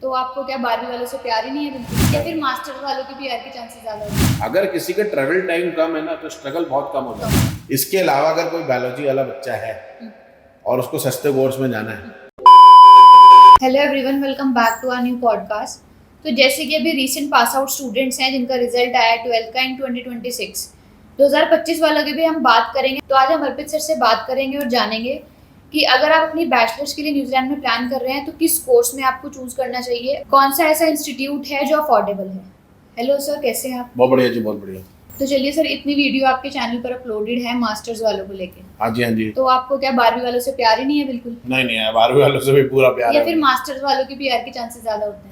तो आपको क्या 12वीं वालों से प्यार ही नहीं है बिल्कुल, या फिर मास्टर्स वालों के प्यार के चांसेस ज्यादा होते हैं? अगर किसी का ट्रेवल टाइम कम है ना तो स्ट्रगल बहुत कम होता है। इसके अलावा अगर कोई बायोलॉजी वाला बच्चा है और उसको सस्ते कोर्स में जाना है। Hello everyone, welcome back to our new podcast. तो जैसे कि अभी रीसेंट पास आउट स्टूडेंट्स हैं जिनका रिजल्ट आया 12th का इन 2026, 2025 वालों की भी हम बात करेंगे। तो आज हम अर्पित सर से बात करेंगे और जानेंगे कि अगर आप अपनी बैचलर्स के लिए न्यूजीलैंड में प्लान कर रहे हैं तो किस कोर्स में आपको चूज करना चाहिए, कौन सा ऐसा इंस्टीट्यूट है जो अफोर्डेबल है। हेलो सर, कैसे हैं आप? बहुत बढ़िया जी, बहुत बढ़िया। तो चलिए सर, इतनी वीडियो आपके चैनल पर अपलोडेड है मास्टर्स वालों को लेके। हाँ जी, हाँ जी। तो आपको क्या 12वीं वालों से प्यार ही नहीं है बिल्कुल? नहीं है, 12वीं वालों से भी पूरा प्यार या है। फिर मास्टर्स वालों के प्यार के चांसेस ज्यादा होते हैं?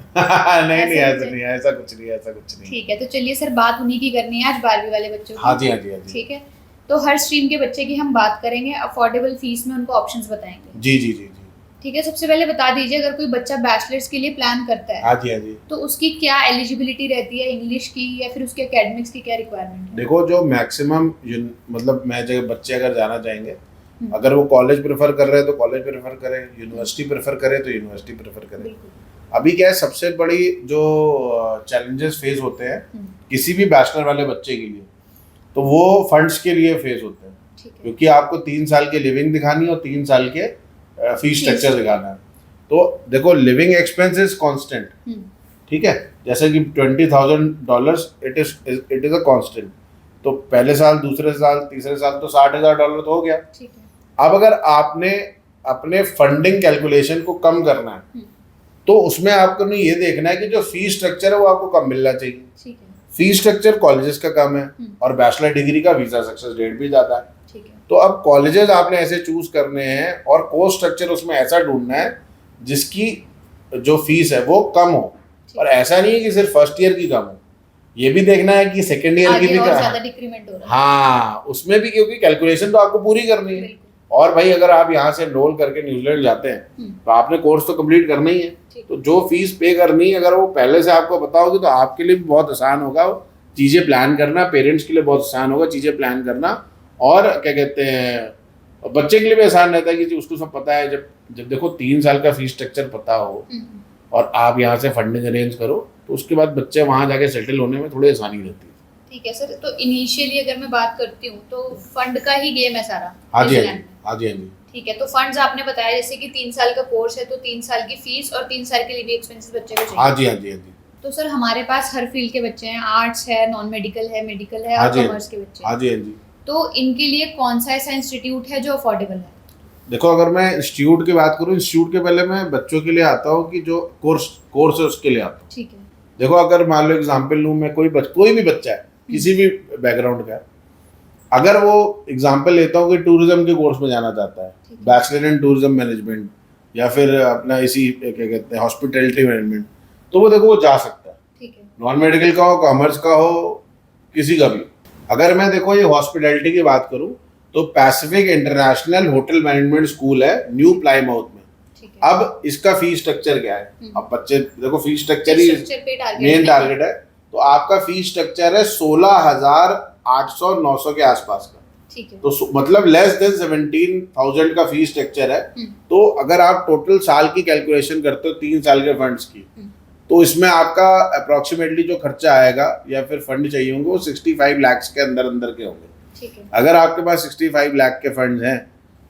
नहीं, ऐसा कुछ नहीं। ठीक है, तो चलिए सर, बात उन्हीं की करनी है आज, 12वीं वाले बच्चों की। हाँ जी। ठीक है, तो हर स्ट्रीम के बच्चे की हम बात करेंगे, अफोर्डेबल फीस में उनको ऑप्शंस बताएंगे। जी। ठीक है, सबसे पहले बता दीजिए, अगर कोई बच्चा बैचलर्स के लिए प्लान करता है हाँ जी। तो उसकी क्या एलिजिबिलिटी रहती है, इंग्लिश की या फिर उसके एकेडमिक्स की क्या रिक्वायरमेंट है? देखो, जो मैक्सिमम मतलब मैं जगह बच्चे अगर जाना चाहेंगे, अगर वो कॉलेज प्रेफर कर रहे हैं तो कॉलेज प्रेफर करें, यूनिवर्सिटी प्रेफर करें तो यूनिवर्सिटी प्रेफर करें। अभी क्या है, सबसे बड़ी जो चैलेंजेस फेस होते हैं किसी भी बैचलर वाले बच्चे के लिए, तो वो फंड्स के लिए फेस होते हैं। क्योंकि आपको 3 साल की लिविंग दिखानी है और 3 साल के फीस स्ट्रक्चर दिखाना है। तो देखो, लिविंग एक्सपेंस इज कांस्टेंट, ठीक है। जैसे कि $20,000 इट इज अ कांस्टेंट। तो पहले साल, दूसरे साल, तीसरे साल तो $60,000 तो हो गया। अब अगर आपने अपने फंडिंग कैलकुलेशन को कम करना है तो उसमें आपको नहीं ये देखना है कि जो फीस स्ट्रक्चर है वो आपको कम मिलना चाहिए। फीस स्ट्रक्चर कॉलेजेस का कम है और बैचलर डिग्री का वीजा सक्सेस रेट भी ज्यादा है। तो अब कॉलेजेस आपने ऐसे चूज करने हैं और कोर्स स्ट्रक्चर उसमें ऐसा ढूंढना है जिसकी जो फीस है वो कम हो। और ऐसा नहीं है कि सिर्फ फर्स्ट ईयर की कम हो, ये भी देखना है कि सेकेंड ईयर की भी ज्यादा डिक्रीमेंट हो रहा है। हाँ, उसमें भी, क्योंकि कैलकुलेशन तो आपको पूरी करनी है। और भाई, अगर आप यहाँ से एनरोल करके न्यूजीलैंड जाते हैं तो आपने कोर्स तो कंप्लीट करना ही है। तो जो फीस पे करनी है, अगर वो पहले से आपको पता होगी तो आपके लिए भी बहुत आसान होगा चीजें प्लान करना, पेरेंट्स के लिए बहुत आसान होगा चीजें प्लान करना, और क्या कहते हैं, बच्चे के लिए भी आसान रहता है कि उसको सब पता है। जब देखो 3 साल का फीस स्ट्रक्चर पता हो और आप यहाँ से फंडिंग अरेंज करो तो उसके बाद बच्चे वहाँ जाके सेटल होने में थोड़ी आसानी रहती है। ठीक है सर, तो इनिशियली अगर मैं बात करती हूँ तो फंड का ही गेम है सारा। हाँ जी। ठीक है, तो फंड्स आपने बताया जैसे कि 3 साल का कोर्स है तो 3 साल की फीस और 3 साल के लिविंग एक्सपेंसेस बच्चे को चाहिए। हाँ जी। तो सर, हमारे पास हर फील्ड के बच्चे हैं, आर्ट्स है, नॉन मेडिकल है, मेडिकल है और कॉमर्स के बच्चे। हाँ जी। तो इनके लिए कौन सा ऐसा इंस्टीट्यूट है जो अफोर्डेबल है? देखो, अगर मैं इंस्टीट्यूट की बात करूँ, इंस्टीट्यूट के पहले मैं बच्चों के लिए आता हूँ कि जो कोर्स है उसके लिए आता हूँ। ठीक है। देखो, अगर मान लो एग्जाम्पल लूँ मैं, कोई भी बच्चा है किसी भी बैकग्राउंड का, अगर वो एग्जाम्पल लेता हूँ कि टूरिज्म के कोर्स में जाना चाहता है, बैचलर इन टूरिज्म मैनेजमेंट या फिर अपना इसी क्या कहते हैं हॉस्पिटैलिटी मैनेजमेंट, तो वो देखो वो जा सकता है। नॉन मेडिकल का हो, कॉमर्स का हो, किसी का भी। अगर मैं देखो ये हॉस्पिटैलिटी की बात करूँ तो Pacific international hotel management school है न्यू प्लाईमाउथ में। अब इसका फीस स्ट्रक्चर क्या है? अब बच्चे देखो, फीस स्ट्रक्चर ही मेन टारगेट है। तो आपका फीस स्ट्रक्चर है 16,800-900 के आसपास का। तो मतलब लेस देन 17,000 का फीस स्ट्रक्चर है। तो अगर आप टोटल साल की कैलकुलेशन करते हो 3 साल के फंड्स की, तो इसमें आपका अप्रोक्सीमेटली जो खर्चा आएगा या फिर फंड चाहिए होंगे वो 65 लाख के अंदर के होंगे। अगर आपके पास 65 लाख के फंड्स हैं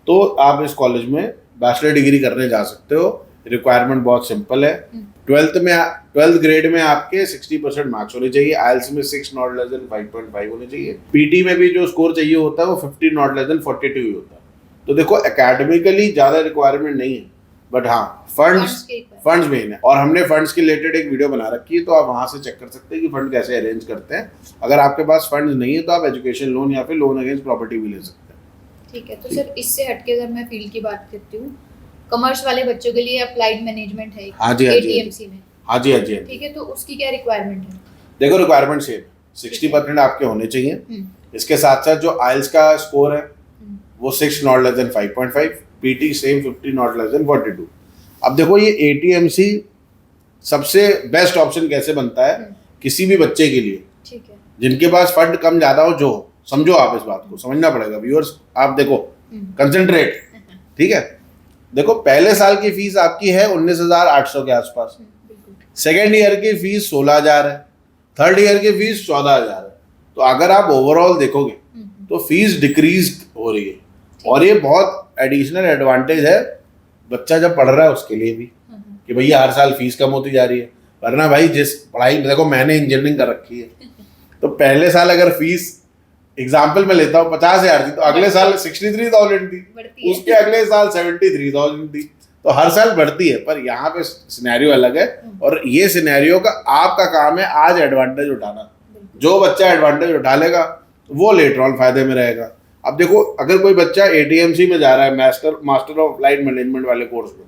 तो आप इस कॉलेज में बैचलर डिग्री करने जा सकते हो। रिक्वायरमेंट बहुत सिंपल है। 12th ग्रेड में आपके 60% मार्क्स होने चाहिए, आईएलटीएस में 6 नॉट लेस देन 5.5 होने चाहिए, पीटी में भी जो स्कोर चाहिए होता है वो 50 नॉट लेस देन 42 ही होता है। तो देखो, एकेडमिकली ज़्यादा रिक्वायरमेंट नहीं है, बट हाँ, फंड्स मेन है। और हमने फंड्स के रिलेटेड एक वीडियो बना रखी है, तो आप वहाँ से चेक कर सकते हैं कि फंड कैसे अरेंज करते हैं। अगर आपके पास फंड्स नहीं है तो आप एजुकेशन लोन या फिर लोन अगेंस्ट प्रॉपर्टी भी ले सकते हैं। ठीक है, तो सर इससे हटके अगर मैं फील्ड की बात करती हूँ, कॉमर्स वाले बच्चों के लिए अप्लाइड मैनेजमेंट है ATMC में। हाँ जी। ठीक है, तो उसकी क्या रिक्वायरमेंट है? देखो, रिक्वायरमेंट सेम 60% आपके होने चाहिए। इसके साथ साथ जो आइल्स का स्कोर है वो 6 not less than 5.5, PT same 50 not less than 42। अब देखो, ये ATMC सबसे बेस्ट ऑप्शन कैसे बनता है किसी भी बच्चे के लिए, ठीक है, जिनके पास फंड कम ज्यादा हो। जो समझो, आप इस बात को समझना पड़ेगा व्यूअर्स, आप देखो, कंसंट्रेट, ठीक है। देखो, पहले साल की फीस आपकी है 19,800 के आसपास, सेकेंड ईयर की फीस 16,000 है, थर्ड ईयर की फीस 14,000 है। तो अगर आप ओवरऑल देखोगे तो फीस डिक्रीज हो रही है और ये बहुत एडिशनल एडवांटेज है बच्चा जब पढ़ रहा है उसके लिए भी कि भैया हर साल फीस कम होती जा रही है। वरना भाई जिस पढ़ाई में देखो मैंने इंजीनियरिंग कर रखी है तो पहले साल अगर फीस एग्जाम्पल में लेता हूँ 50,000 थी तो अगले साल 63,000 थी, उसके अगले साल 73,000 थी। तो हर साल बढ़ती है, पर यहाँ पे सिनेरियो अलग है और ये सिनेरियो का आपका काम है आज एडवांटेज उठाना। जो बच्चा एडवांटेज उठा लेगा वो लेटर ऑन फायदे में रहेगा। अब देखो अगर कोई बच्चा ATMC में जा रहा है मास्टर ऑफ अप्लाइड मैनेजमेंट वाले कोर्स में,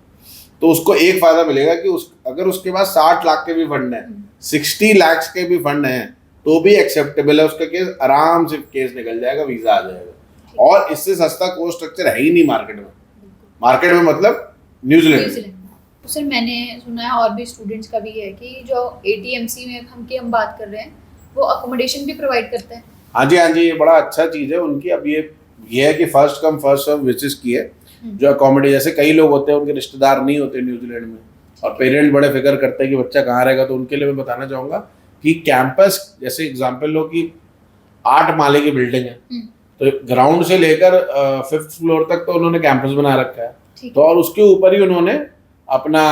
तो उसको एक फायदा मिलेगा कि अगर उसके पास 60 लाख के भी फंड है, 60 लाख के भी फंड है तो भी एक्सेप्टेबल है उसका केस, आराम से केस निकल जाएगा, वीजा आ जाएगा। और इससे सस्ता कोर्स स्ट्रक्चर है ही नहीं मार्केट में मतलब न्यूजीलैंड। तो सर मैंने सुना है और भी स्टूडेंट्स का भी है कि जो ATMC में हम बात कर रहे हैं वो अकोमोडेशन भी प्रोवाइड करते हैं। हाँ जी, ये बड़ा अच्छा चीज़ है उनकी। अब ये है कि first come first serve basis की है जो अकोमोडेशन। जैसे कई लोग होते हैं उनके रिश्तेदार नहीं होते न्यूजीलैंड में और पेरेंट्स बड़े फिक्र करते हैं कि बच्चा कहाँ रहेगा, तो उनके लिए मैं बताना चाहूँगा कि कैंपस, जैसे एग्जाम्पल लो कि 8 माले की बिल्डिंग है तो ग्राउंड से लेकर 5th फ्लोर तक तो उन्होंने कैंपस बना रखा है, तो और उसके ऊपर ही उन्होंने अपना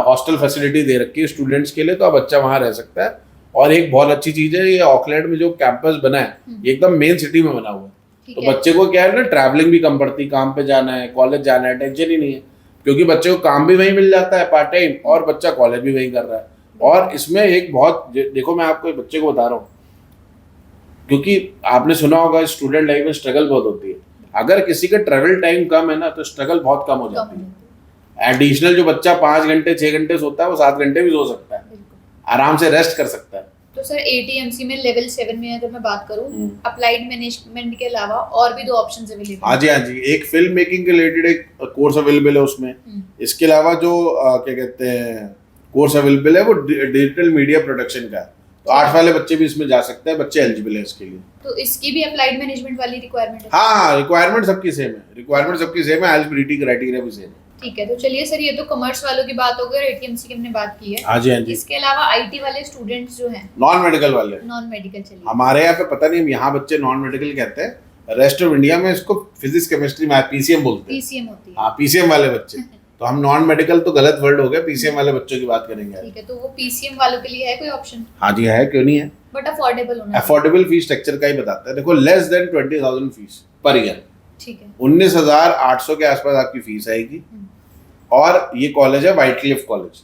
हॉस्टल फैसिलिटी दे रखी है स्टूडेंट्स के लिए, तो अब बच्चा वहाँ रह सकता है। और एक बहुत अच्छी चीज़ है ये ऑकलैंड में जो कैंपस बना है ये एकदम मेन सिटी में बना हुआ है, तो बच्चे को क्या है ना ट्रैवलिंग भी कम पड़ती, काम पे जाना है, कॉलेज जाना है, टेंशन ही नहीं है क्योंकि बच्चे को काम भी वहीं मिल जाता है पार्ट टाइम और बच्चा कॉलेज भी वहीं कर रहा है। और इसमें एक बहुत, देखो मैं आपको बच्चे को बता रहा हूँ क्योंकि आपने सुना होगा स्टूडेंट लाइफ में स्ट्रगल बहुत होती है। अगर किसी का ट्रेवल टाइम कम है ना तो स्ट्रगल बहुत कम हो जाती है। एडिशनल जो बच्चा 5 घंटे 6 घंटे सोता है वो 7 घंटे भी सो सकता है, आराम से रेस्ट कर सकता है। तो सर ATMC में लेवल 7 में अगर मैं बात करूं अप्लाइड मैनेजमेंट के अलावा और भी 2 ऑप्शंस अवेलेबल हैं। हाँ जी, एक फिल्म मेकिंग के रिलेटेड एक कोर्स अवेलेबल है उसमें। इसके अलावा जो क्या कहते हैं कोर्स अवेलेबल है वो डिजिटल मीडिया प्रोडक्शन का है, तो 8 वाले बच्चे भी इसमें जा सकते हैं, बच्चे एलिजिबल है इसके लिए। तो इसकी भी अप्लाइड मैनेजमेंट वाली रिक्वायरमेंट है? हाँ, रिक्वायरमेंट सबकी सेम है, एलिजिबिलिटी क्राइटेरिया भी सेम है। ठीक है, तो चलिए सर ये तो कॉमर्स वालों की बात हो गई, ATMC की हमने बात की है। हाँ जी। इसके अलावा IT वाले स्टूडेंट्स जो हैं, नॉन मेडिकल वाले, चलिए हमारे यहाँ पे पता नहीं, यहाँ बच्चे नॉन मेडिकल कहते हैं, रेस्ट ऑफ इंडिया में इसको फिजिक्स केमिस्ट्री मैथ PCM बोलते हैं। PCM होती है। हाँ, PCM वाले बच्चे तो हम नॉन मेडिकल तो गलत वर्ड हो गया, PCM वाले बच्चों की बात करेंगे। ठीक है, तो वो PCM वालों के लिए है कोई ऑप्शन? हाँ जी है, क्यों नहीं है, बट अफोर्डेबल होना। अफोर्डेबल फीस स्ट्रक्चर का ही बताता है। देखो less than 20,000 fees per year, ठीक है, 19,800 के आसपास आपकी फीस आएगी। और ये कॉलेज है व्हाइटक्लिफ कॉलेज,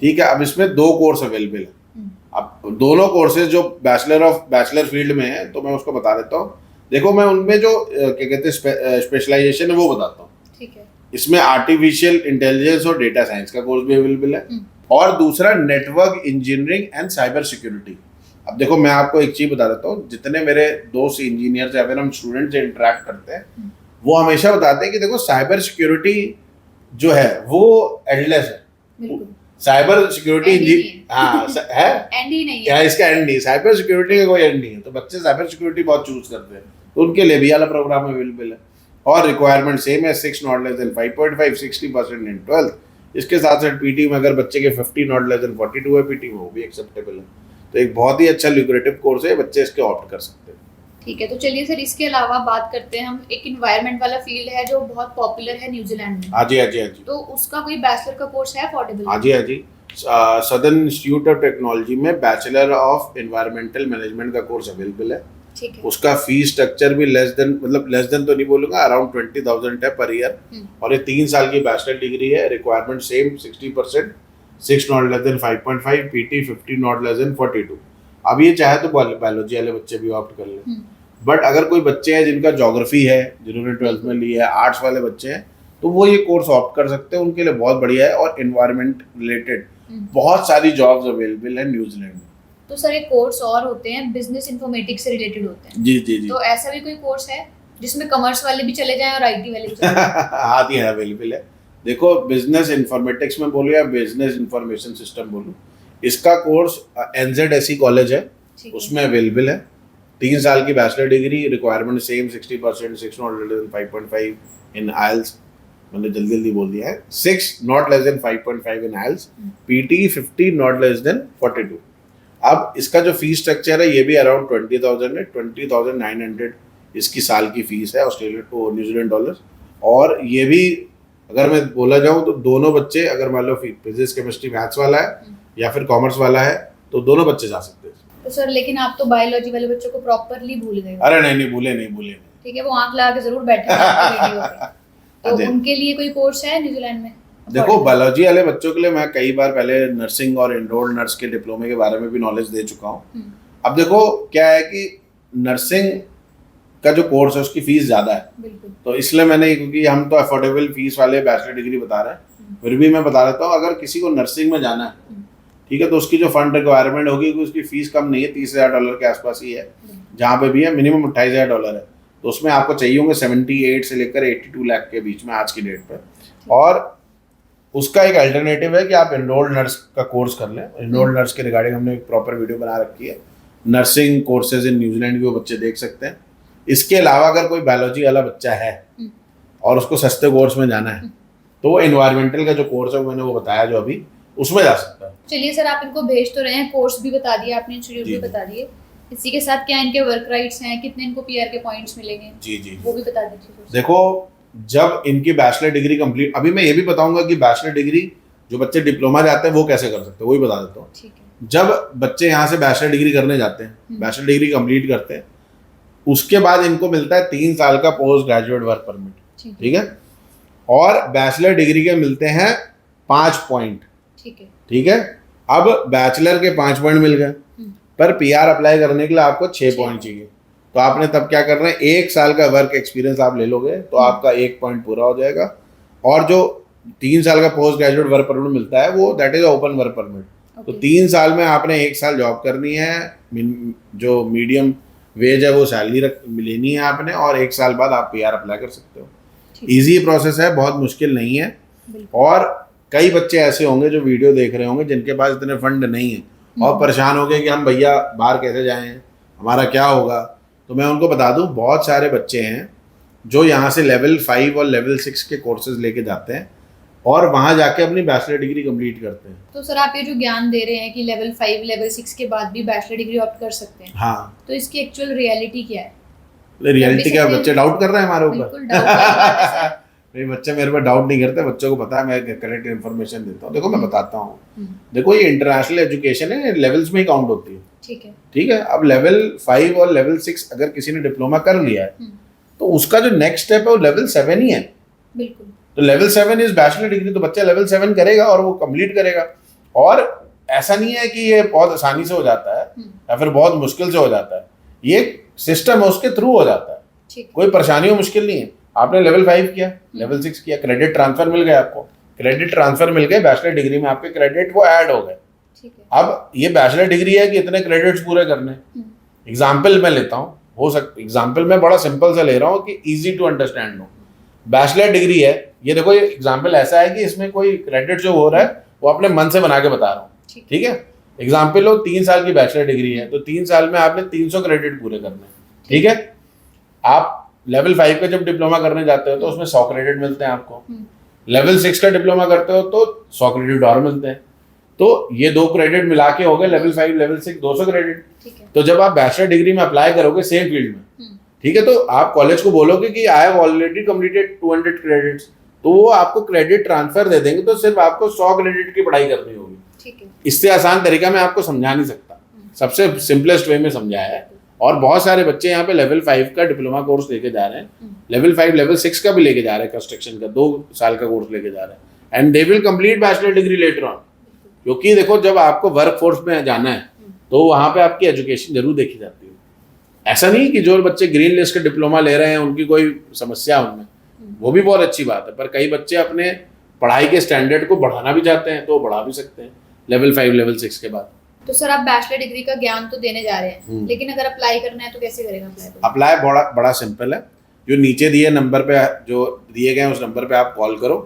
ठीक है। अब इसमें 2 कोर्स अवेलेबल है। अब दोनों कोर्सेज जो बैचलर फील्ड में है तो मैं उसको बता देता हूँ। देखो मैं उनमें जो क्या कहते हैं स्पेशलाइजेशन है वो बताता हूँ। ठीक है, इसमें आर्टिफिशियल इंटेलिजेंस और डेटा साइंस का कोर्स भी अवेलेबल है और दूसरा network engineering and cyber security. अब देखो मैं आपको एक चीज बता देता हूँ, जितने मेरे दोस्त इंजीनियर या फिर हम स्टूडेंट से इंटरेक्ट करते हैं वो हमेशा बताते हैं कि देखो साइबर सिक्योरिटी जो है वो एंडलेस है। साइबर सिक्योरिटी हाँ है, एंड ही नहीं है, इसका एंड नहीं, साइबर सिक्योरिटी का कोई एंड नहीं है। तो बच्चे साइबर सिक्योरिटी बहुत चूज करते हैं, तो उनके लिए भी वाला प्रोग्राम अवेलेबल है और रिक्वायरमेंट सेम है, 6 not less than 5.5, 60% in 12th। इसके साथ साथ PT में अगर बच्चे के 50 नॉट लेस देन 42 है PT में, वो भी एक्सेप्टेबल है। तो एक बहुत ही अच्छा ल्यूक्रेटिव कोर्स है, बच्चे इसके ऑप्ट कर सकते हैं। ठीक है, तो चलिए सर इसके अलावा बात करते हैं हम, एक इन्वायरमेंट वाला फील्ड है जो बहुत पॉपुलर है न्यूजीलैंड में। हाँ जी। तो उसका कोई बैचलर का कोर्स है अफोर्डेबल? हाँ जी। सदर्न इंस्टीट्यूट ऑफ टेक्नोलॉजी में बैचलर ऑफ एनवायरमेंटल मैनेजमेंट का कोर्स अवेलेबल है। ठीक है, उसका फीस स्ट्रक्चर भी लेस देन तो नहीं बोलूंगा, अराउंड 20,000 है पर ईयर। और ये 3 साल की बैचलर डिग्री है। Requirement same 60%, 6 not less than 5.5, PT 50 not less than 42। अब ये चाहे तो बायोलॉजी वाले बच्चे भी ऑप्ट कर लें, बट अगर कोई बच्चे हैं जिनका ज्योग्राफी है, जिन्होंने 12th में लिया है, आर्ट्स वाले बच्चे हैं, तो वो ये कोर्स ऑप्ट कर सकते हैं, उनके लिए बहुत बढ़िया है। और एनवायरनमेंट रिलेटेड बहुत सारी जॉब्स अवेलेबल है न्यूजीलैंड में। तो सर एक कोर्स और होते हैं बिजनेस इन्फॉर्मेटिक्स से रिलेटेड होते हैं। जी। तो ऐसा भी कोई कोर्स है जिसमें कॉमर्स वाले भी चले जाएं और IT वाले भी चले जाएं? हाँ जी, अवेलेबल है। देखो बिजनेस इन्फॉर्मेटिक्स में बोलो या बिजनेस इंफॉर्मेशन सिस्टम बोलो, इसका कोर्स NZSE कॉलेज है, उसमें अवेलेबल है। 3 साल की bachelor degree, requirement same 60%, 6 not less than 5.5 in IELTS। मैंने जल्दी जल्दी बोल दिया है। 6 not less than 5.5 in IELTS, PT 50 not less than 42। अब इसका जो फीस स्ट्रक्चर है ये भी अराउंड 20,000 है, 20,900 इसकी साल की फीस है ऑस्ट्रेलिया टू न्यूजीलैंड डॉलर्स। और ये भी अगर मैं बोला जाऊँ तो दोनों बच्चे, अगर मान लो फिजिक्स केमिस्ट्री मैथ्स वाला है या फिर कॉमर्स वाला है, तो दोनों बच्चे जा सकते हैं। तो सर लेकिन आप तो बायोलॉजी वाले बच्चों को प्रॉपरली भूल गए। अरे नहीं भूले। ठीक है, वो आंख लगा के जरूर बैठे हैं आपकी वीडियो पे। तो उनके लिए कोई कोर्स है न्यूजीलैंड में? देखो बायोलॉजी वाले बच्चों के लिए मैं कई बार पहले नर्सिंग और एनरोल्ड नर्स के डिप्लोमे के बारे में भी नॉलेज दे चुका हूँ। अब देखो क्या है कि नर्सिंग का जो कोर्स है उसकी फीस ज़्यादा है, तो इसलिए मैंने, क्योंकि हम तो अफोर्डेबल फीस वाले बैचलर डिग्री बता रहे हैं, फिर भी मैं बता देता हूँ अगर किसी को नर्सिंग में जाना है, ठीक है, तो उसकी जो फंड रिक्वायरमेंट होगी, उसकी फीस कम नहीं है, $30,000 के आसपास ही है, जहाँ पे भी है मिनिमम $28,000 है। तो उसमें आपको चाहिए होंगे 78 से लेकर 82 लाख के बीच में आज की डेट पर। और उसका एक अल्टरनेटिव है कि आप एनरोल्ड नर्स का कोर्स कर लें। एनरोल्ड नर्स के रिगार्डिंग हमने एक प्रॉपर वीडियो बना रखी है, नर्सिंग कोर्सेज इन न्यूजीलैंड के वो बच्चे देख सकते हैं। इसके अलावा अगर कोई बायोलॉजी वाला बच्चा है और उसको सस्ते कोर्स में जाना है, तो वो एनवायरमेंटल का जो कोर्स है मैंने वो बताया जो अभी, उसमें जा सकता है। चलिए सर, आप इनको भेज तो रहे हैं, कोर्स भी बता दिया आपने, इंस्टीट्यूट भी बता दिए, इसी के साथ क्या इनके वर्क राइट्स हैं, कितने इनको PR के पॉइंट्स मिलेंगे? जी वो भी बता दीजिए। देखो जब इनकी बैचलर डिग्री कंप्लीट, अभी मैं ये भी बताऊंगा कि बैचलर डिग्री जो बच्चे डिप्लोमा जाते हैं वो कैसे कर सकते हैं, वो भी बता देता हूँ। जब बच्चे यहाँ से बैचलर डिग्री करने जाते हैं, बैचलर डिग्री कंप्लीट करते हैं, उसके बाद इनको मिलता है 3 साल का पोस्ट ग्रेजुएट वर्क परमिट, ठीक है, और बैचलर डिग्री के मिलते हैं 5 पॉइंट, ठीक है। अब बैचलर के 5 पॉइंट मिल गए, पर PR अप्लाई करने के लिए आपको 6 पॉइंट चाहिए। तो आपने तब क्या करना है, 1 साल का वर्क एक्सपीरियंस आप ले लोगे तो आपका 1 पॉइंट पूरा हो जाएगा। और जो 3 साल का पोस्ट ग्रेजुएट वर्क परमिट मिलता है वो that is open work permit. तो 3 साल में आपने 1 साल जॉब करनी है, जो मीडियम वेज है वो सैलरी लेनी है आपने, और 1 साल बाद आप PR अप्लाई कर सकते हो। ईजी प्रोसेस है, बहुत मुश्किल नहीं है। और कई बच्चे ऐसे होंगे जो वीडियो देख रहे होंगे जिनके पास इतने फंड नहीं है और परेशान हो गए कि हम भैया बाहर कैसे जाएं, हमारा क्या होगा। तो मैं उनको बता दूं, बहुत सारे बच्चे हैं जो यहाँ से लेवल 5 और लेवल 6 के कोर्सेज लेके जाते हैं और वहाँ जाके अपनी बैचलर डिग्री कंप्लीट करते हैं। तो सर आप ये जो ज्ञान दे रहे हैं कि लेवल 5 लेवल 6 के बाद भी बैचलर डिग्री ऑप्ट कर सकते हैं, हाँ, तो इसकी एक्चुअल रियलिटी क्या है? रियलिटी क्या, बच्चे डाउट कर रहे हैं हमारे ऊपर? बिल्कुल डाउट नहीं, बच्चे मेरे पर डाउट नहीं करते, बच्चों को पता है मैं करेक्ट इन्फॉर्मेशन देता हूँ। देखो मैं बताता हूँ, देखो ये इंटरनेशनल एजुकेशन है, लेवल्स में ही काउंट होती है, ठीक है। अब लेवल 5 और लेवल 6 अगर किसी ने डिप्लोमा कर लिया है तो उसका जो नेक्स्ट स्टेप है वो लेवल 7 ही है। बिल्कुल। तो लेवल 7 इज बैचलर डिग्री, तो बच्चा लेवल 7 करेगा और वो कंप्लीट करेगा। और ऐसा नहीं है कि ये बहुत आसानी से हो जाता है या फिर बहुत मुश्किल से हो जाता है, ये सिस्टम है उसके थ्रू हो जाता है, कोई परेशानी हो मुश्किल नहीं है। आपने लेवल 5 किया, लेवल 6 किया, क्रेडिट ट्रांसफर मिल गया आपको, क्रेडिट ट्रांसफर मिल गए, बैचलर डिग्री में आपके क्रेडिट वो ऐड हो गए। अब ये बैचलर डिग्री है कि इतने क्रेडिट्स पूरे करने। एग्जाम्पल मैं लेता हूँ, हो सकता एग्जाम्पल मैं बड़ा सिंपल से ले रहा हूँ कि इजी टू अंडरस्टैंड हो। बैचलर डिग्री है, ये देखो ये एग्जाम्पल ऐसा है कि इसमें कोई क्रेडिट जो हो रहा है वो अपने मन से बना के बता रहा हूँ, ठीक है। एग्जाम्पल हो 3 साल की बैचलर डिग्री है तो 3 साल में आपने 300 क्रेडिट पूरे करने, ठीक है। आप लेवल 5 का जब डिप्लोमा करने जाते हो तो उसमें 100 क्रेडिट मिलते हैं आपको, लेवल 6 का डिप्लोमा करते हो तो 100 क्रेडिट और मिलते हैं। तो ये 2 क्रेडिट मिला के हो गए लेवल 5 लेवल 6 200 क्रेडिट। तो जब आप बैचलर डिग्री में अप्लाई करोगे सेम फील्ड में, ठीक है, तो आप कॉलेज को बोलोगे कि I have already completed 200 credits, तो वो आपको क्रेडिट ट्रांसफर दे देंगे, तो सिर्फ आपको 100 क्रेडिट की पढ़ाई करनी होगी। इससे आसान तरीका मैं आपको समझा नहीं सकता, सबसे सिंपलेस्ट वे में समझाया है। और बहुत सारे बच्चे यहाँ पे लेवल 5 का डिप्लोमा कोर्स लेके जा रहे हैं, लेवल 5 लेवल 6 का भी लेके जा रहे हैं, कंस्ट्रक्शन का 2 साल का कोर्स लेके जा रहे हैं, and they will complete bachelor degree later on. क्योंकि देखो जब आपको वर्क फोर्स में जाना है तो वहाँ पे आपकी एजुकेशन जरूर देखी जाती है। ऐसा नहीं कि जो बच्चे ग्रीन लिस्ट का डिप्लोमा ले रहे हैं उनकी कोई समस्या उनमें, वो भी बहुत अच्छी बात है, पर कई बच्चे अपने पढ़ाई के स्टैंडर्ड को बढ़ाना भी चाहते हैं तो बढ़ा भी सकते हैं लेवल 5 लेवल 6 के बाद। तो सर आप बैचलर डिग्री का ज्ञान तो देने जा रहे हैं, लेकिन अगर अप्लाई करना है तो कैसे करेगा अप्लाई? बड़ा सिंपल है, जो नीचे दिए नंबर पे, जो दिए गए उस नंबर पे आप कॉल करो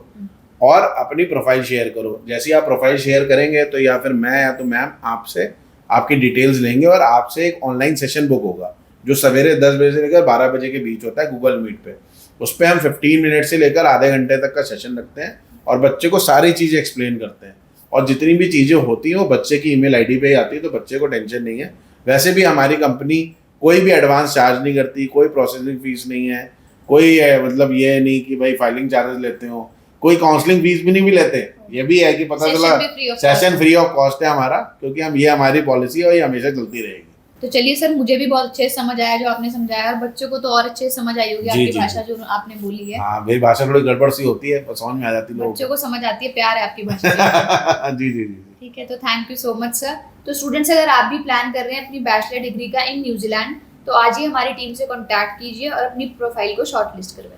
और अपनी प्रोफाइल शेयर करो। जैसे ही आप प्रोफाइल शेयर करेंगे तो या फिर मैं या तो मैम आपसे आपकी डिटेल्स लेंगे और आपसे एक ऑनलाइन सेशन बुक होगा जो सवेरे 10 बजे से लेकर 12 बजे के बीच होता है गूगल मीट पे। उस पर हम 15 मिनट से लेकर आधे घंटे तक का सेशन रखते हैं और बच्चे को सारी चीज़ें एक्सप्लेन करते हैं। और जितनी भी चीज़ें होती हैं वो बच्चे की ईमेल आईडी पे ही आती है, तो बच्चे को टेंशन नहीं है। वैसे भी हमारी कंपनी कोई भी एडवांस चार्ज नहीं करती, कोई प्रोसेसिंग फीस नहीं है, कोई मतलब ये नहीं कि भाई फाइलिंग चार्जेस लेते हो, कोई काउंसलिंग फीस भी नहीं भी लेते। ये भी है कि पता चला सेशन फ्री ऑफ कॉस्ट है हमारा, क्योंकि हम ये हमारी पॉलिसी है और ये हमेशा चलती रहेगी। तो चलिए सर, मुझे भी बहुत अच्छे से समझ आया जो आपने समझाया, और बच्चों को तो और अच्छे से समझ आई होगी आपकी भाषा जो आपने बोली है। हाँ, मेरी भाषा थोड़ी गड़बड़ सी होती है पर समझ में आ जाती है, बच्चों को समझ आती है, प्यार है आपकी भाषा। जी जी जी। ठीक है, तो thank you so much sir. तो स्टूडेंट्स, अगर आप भी प्लान कर रहे हैं अपनी बैचलर डिग्री का इन न्यूजीलैंड, तो आज ही हमारी टीम से कॉन्टैक्ट कीजिए और अपनी प्रोफाइल को शॉर्टलिस्ट करवाइए।